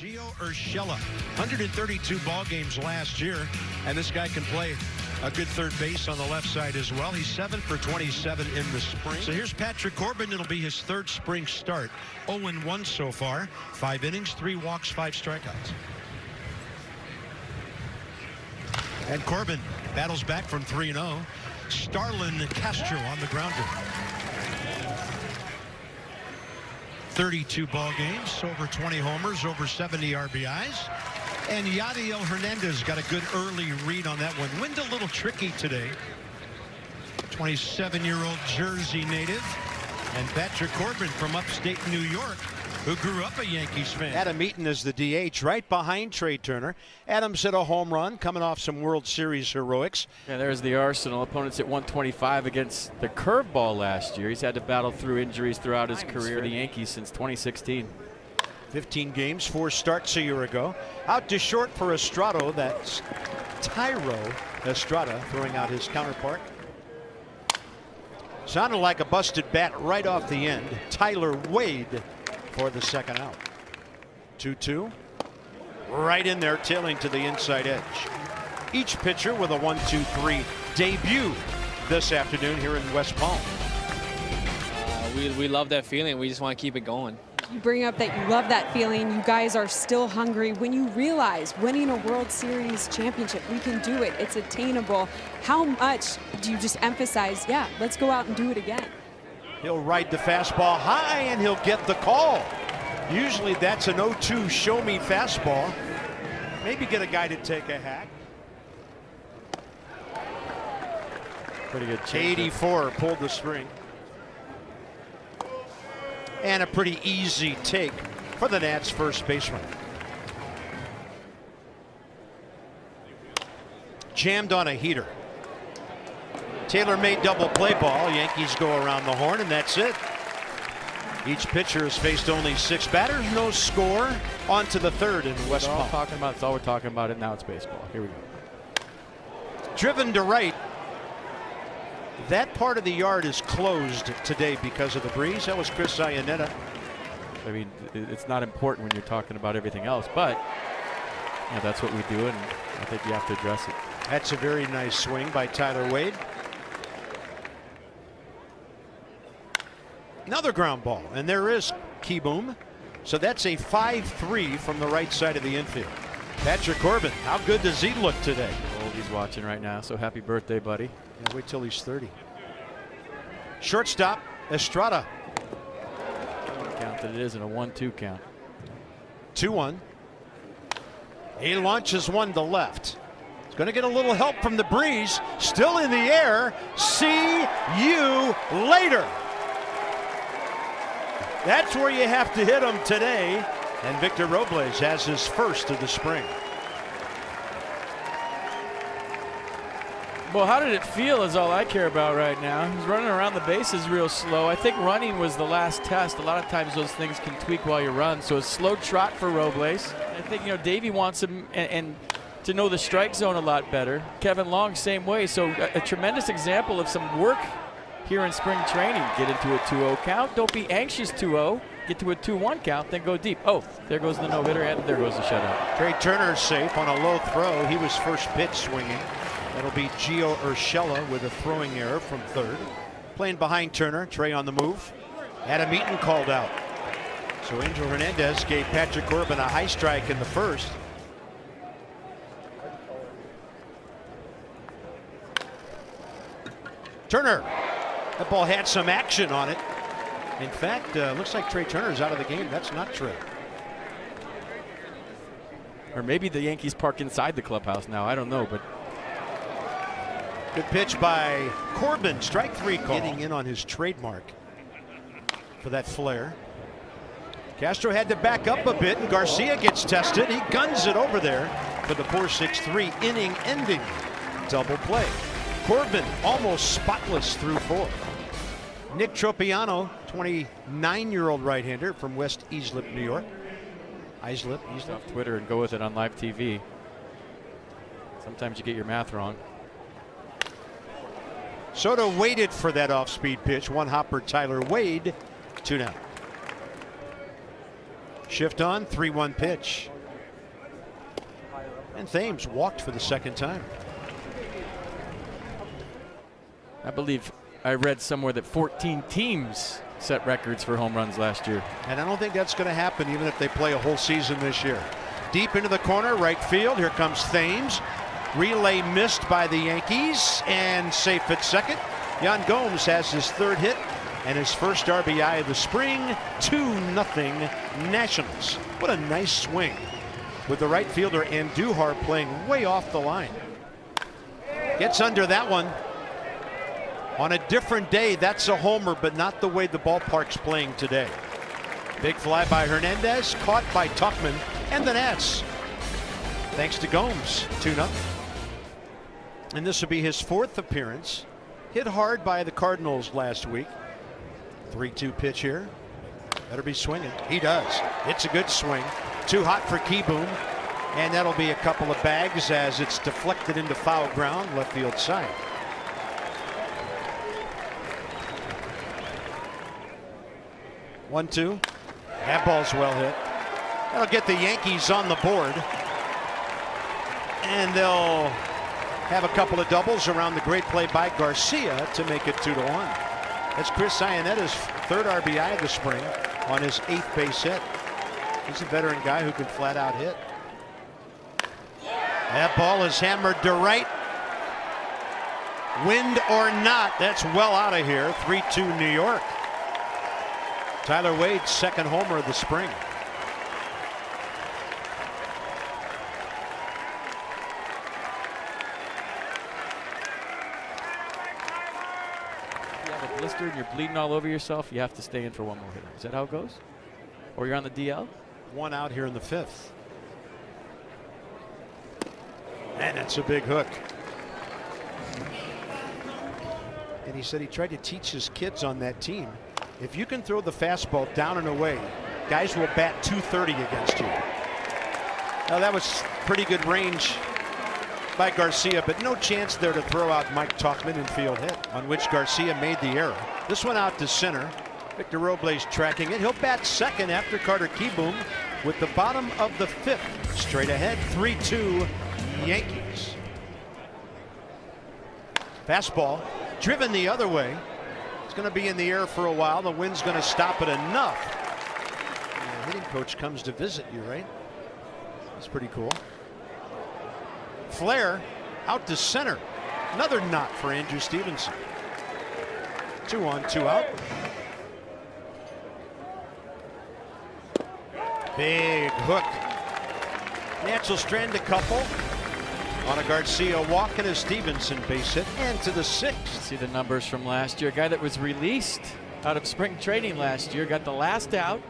Gio Urshela, 132 ball games last year, and this guy can play a good third base on the left side as well. He's 7 for 27 in the spring. So here's Patrick Corbin. It'll be his third spring start. 0-1 so far. 5 innings, 3 walks, 5 strikeouts. And Corbin battles back from 3-0. Starlin Castro on the grounder. 32 ball games, over 20 homers, over 70 RBIs. And Yadiel Hernandez got a good early read on that one. Wind a little tricky today. 27-year-old Jersey native. And Patrick Corbin from upstate New York, who grew up a Yankees fan. Adam Eaton is the DH, right behind Trey Turner. Adams hit a home run, coming off some World Series heroics. Yeah, there's the arsenal. Opponents at 125 against the curveball last year. He's had to battle through injuries throughout his career for the Yankees since 2016. 15 games, 4 starts a year ago. Out to short for Estrada. That's Tyro Estrada throwing out his counterpart. Sounded like a busted bat right off the end. Tyler Wade for the second out. 2-2. Right in there, tailing to the inside edge. Each pitcher with a 1-2-3 debut this afternoon here in West Palm. We love that feeling. We just want to keep it going. You bring up that you love that feeling. You guys are still hungry. When you realize winning a World Series championship, we can do it. It's attainable. How much do you just emphasize, yeah, let's go out and do it again? He'll ride the fastball high and he'll get the call. Usually that's an 0-2 show me fastball. Maybe get a guy to take a hack. Pretty good change. 84 pulled the string. And a pretty easy take for the Nats first baseman. Jammed on a heater. Taylor made double play ball. Yankees go around the horn and that's it. Each pitcher has faced only 6 batters, no score. On to the third in West Palm. It's all we're talking about, and now it's baseball. Here we go. Driven to right. That part of the yard is closed today because of the breeze. That was Chris Iannetta. I mean, it's not important when you're talking about everything else, but yeah, that's what we do, and I think you have to address it. That's a very nice swing by Tyler Wade. Another ground ball, and there is Keyboom. So that's a 5-3 from the right side of the infield. Patrick Corbin, how good does he look today? Oh, he's watching right now, so happy birthday, buddy. Yeah, wait till he's 30. Shortstop, Estrada. Count that it isn't a 1-2 count. 2-1. He launches one to left. He's going to get a little help from the breeze. Still in the air. See you later. That's where you have to hit him today. And Victor Robles has his first of the spring. Well, how did it feel is all I care about right now. He's running around the bases real slow. I think running was the last test. A lot of times those things can tweak while you run. So a slow trot for Robles. I think, Davey wants him and to know the strike zone a lot better. Kevin Long, same way. So a tremendous example of some work here in spring training. Get into a 2-0 count. Don't be anxious 2-0. Get to a 2-1 count, then go deep. Oh, there goes the no-hitter, and there goes the shutout. Trey Turner's safe on a low throw. He was first pitch swinging. That'll be Gio Urshela with a throwing error from third. Playing behind Turner. Trey on the move. Adam Eaton called out. So Angel Hernandez gave Patrick Corbin a high strike in the first. Turner. That ball had some action on it. In fact, looks like Trey Turner's out of the game. That's not Trey. Or maybe the Yankees park inside the clubhouse now. I don't know, but. Good pitch by Corbin. Strike 3 call. Getting in on his trademark for that flare. Castro had to back up a bit, and Garcia gets tested. He guns it over there for the 4-6-3 inning-ending double play. Corbin almost spotless through 4. Nick Tropiano, 29-year-old right-hander from West Islip, New York. Islip. Off Twitter and go with it on live TV. Sometimes you get your math wrong. Soto waited for that off-speed pitch. One hopper, Tyler Wade. 2 down. Shift on, 3-1 pitch. And Thames walked for the second time. I believe I read somewhere that 14 teams set records for home runs last year. And I don't think that's going to happen even if they play a whole season this year. Deep into the corner, right field. Here comes Thames. Relay missed by the Yankees and safe at second. Yan Gomes has his third hit and his first RBI of the spring. 2-0 Nationals. What a nice swing with the right fielder Andujar playing way off the line. Gets under that one. On a different day, that's a homer, but not the way the ballpark's playing today. Big fly by Hernandez, caught by Tuchman and the Nats. Thanks to Gomes, 2-0. And this will be his fourth appearance. Hit hard by the Cardinals last week. 3-2 pitch here. Better be swinging. He does. It's a good swing. Too hot for Keyboom. And that'll be a couple of bags as it's deflected into foul ground, left field side. One, two. That ball's well hit. That'll get the Yankees on the board. And they'll have a couple of doubles around the great play by Garcia to make it 2-1. That's Chris Ionetta's third RBI of the spring on his 8th base hit. He's a veteran guy who can flat out hit. That ball is hammered to right. Wind or not, that's well out of here. 3-2 New York. Tyler Wade's second homer of the spring. If you have a blister and you're bleeding all over yourself, you have to stay in for one more hitter. Is that how it goes? Or you're on the DL? One out here in the 5th. And that's a big hook. And he said he tried to teach his kids on that team. If you can throw the fastball down and away, guys will bat 230 against you. Now that was pretty good range by Garcia, but no chance there to throw out Mike Tauchman in field hit, on which Garcia made the error. This one out to center. Victor Robles tracking it. He'll bat second after Carter Keyboom with the bottom of the 5th. Straight ahead, 3-2 Yankees. Fastball driven the other way. It's going to be in the air for a while. The wind's going to stop it enough. The hitting coach comes to visit you, right? That's pretty cool. Flare out to center. Another knot for Andrew Stevenson. 2 on, 2 out. Big hook. Nats will strand a couple on a Garcia walk and a Stevenson base hit, and to the 6th. See the numbers from last year. A guy that was released out of spring training last year got the last out.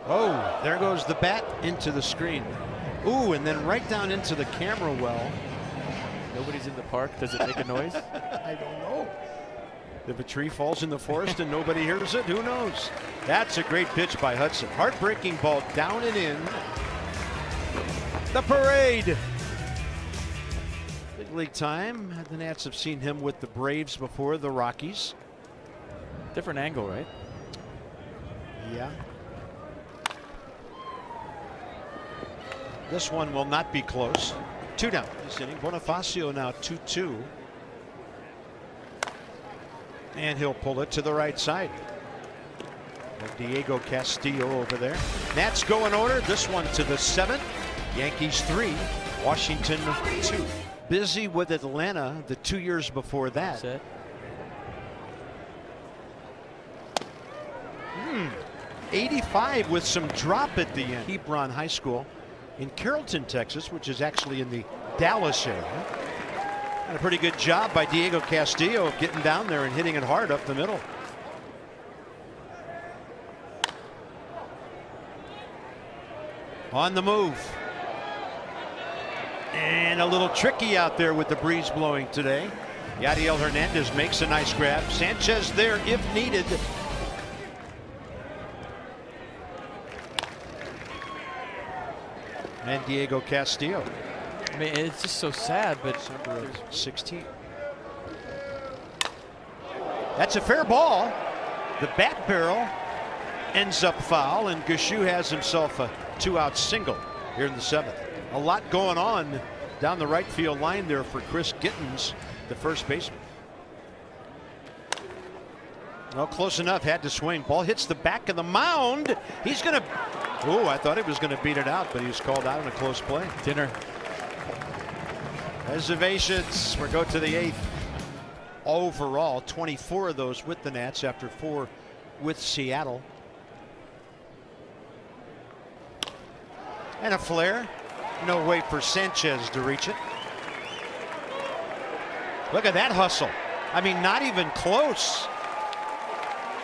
Oh, there goes the bat into the screen. Ooh, and then right down into the camera well. Nobody's in the park. Does it make a noise? I don't know. If a tree falls in the forest and nobody hears it, who knows? That's a great pitch by Hudson. Heartbreaking ball down and in. The parade. Big league time. The Nats have seen him with the Braves before, the Rockies. Different angle, right? Yeah. This one will not be close. 2 down this inning. Bonifacio now 2-2. And he'll pull it to the right side. Diego Castillo over there. Nats go in order. This one to the 7th. Yankees 3, Washington 2. Busy with Atlanta the 2 years before that. That's it. 85 with some drop at the end. Hebron High School in Carrollton, Texas, which is actually in the Dallas area. And a pretty good job by Diego Castillo of getting down there and hitting it hard up the middle. On the move. And a little tricky out there with the breeze blowing today. Yadiel Hernandez makes a nice grab. Sanchez there if needed. And Diego Castillo. I mean, it's just so sad, but December of 16. That's a fair ball. The bat barrel ends up foul, and Gushue has himself a 2-out single. here in the 7th. A lot going on down the right field line there for Chris Gittens, the first baseman. Well, close enough, had to swing. Ball hits the back of the mound. He's going to, oh, I thought he was going to beat it out, but he was called out in a close play. Dinner. Reservations. We go to the 8th. Overall, 24 of those with the Nats after 4 with Seattle. And a flare. No way for Sanchez to reach it. Look at that hustle. I mean, not even close.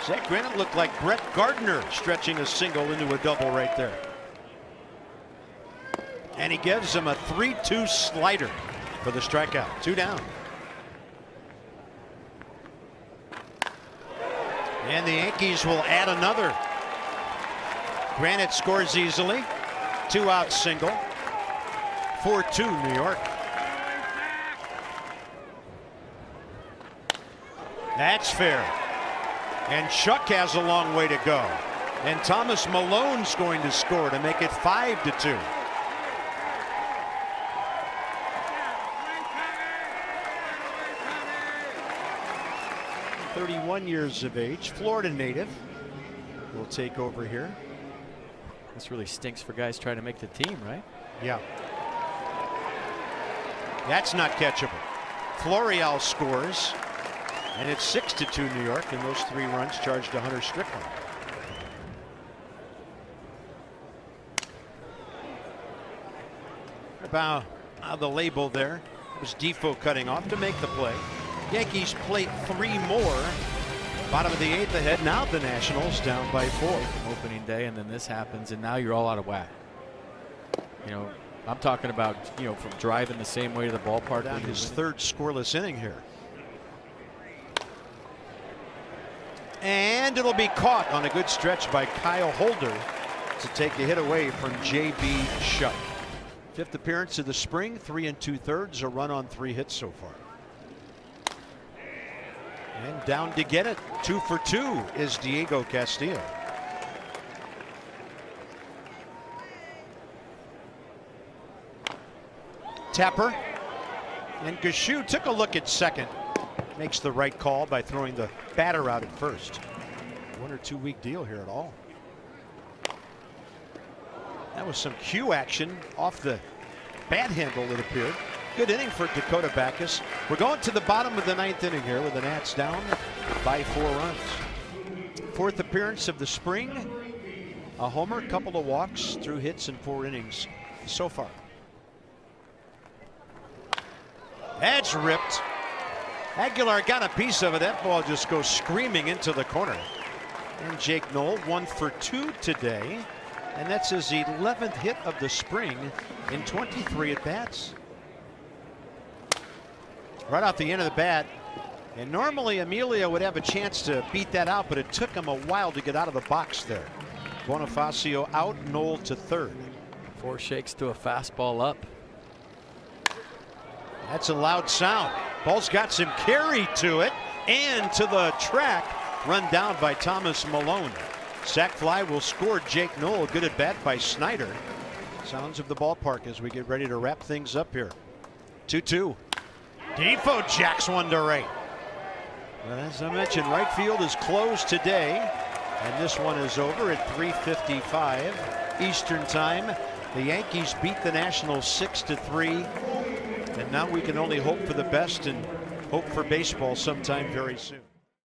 Zach Granite looked like Brett Gardner stretching a single into a double right there. And he gives him a 3-2 slider for the strikeout. 2 down. And the Yankees will add another. Granite scores easily. 2-out single. 4-2 New York. That's fair. And Chuck has a long way to go. And Thomas Malone's going to score to make it 5-2. Years of age, Florida native, will take over here. This really stinks for guys trying to make the team, right? Yeah. That's not catchable. Florial scores, and it's 6-2 New York, and those 3 runs charged to Hunter Strickland. About the label there. It was Defoe cutting off to make the play. Yankees plate 3 more. Bottom of the 8th ahead. Now the Nationals down by 4. Opening day, and then this happens, and now you're all out of whack. You know, I'm talking about, you know, from driving the same way to the ballpark. Down his 3rd scoreless inning here. And it'll be caught on a good stretch by Kyle Holder to take the hit away from J.B. Shutt. 5th appearance of the spring, 3 2/3, a run on 3 hits so far. And down to get it, 2 for 2 is Diego Castillo. Tapper and Gashu took a look at second. Makes the right call by throwing the batter out at first. 1 or 2 week deal here at all. That was some cue action off the bat handle, it appeared. Good inning for Dakota Backus. We're going to the bottom of the 9th inning here with the Nats down by 4 runs. 4th appearance of the spring. A homer, couple of walks, through hits in 4 innings so far. That's ripped. Aguilar got a piece of it. That ball just goes screaming into the corner. And Jake Knoll 1 for 2 today. And that's his 11th hit of the spring in 23 at bats. Right off the end of the bat. And normally Amelia would have a chance to beat that out, but it took him a while to get out of the box there. Bonifacio out, Knoll to 3rd. 4 shakes to a fastball up. That's a loud sound. Ball's got some carry to it and to the track. Run down by Thomas Malone. Sac fly will score Jake Knoll. Good at bat by Snyder. Sounds of the ballpark as we get ready to wrap things up here. 2-2. Defoe jacks one to right. But as I mentioned, right field is closed today. And this one is over at 3:55 Eastern time. The Yankees beat the Nationals 6-3. And now we can only hope for the best and hope for baseball sometime very soon.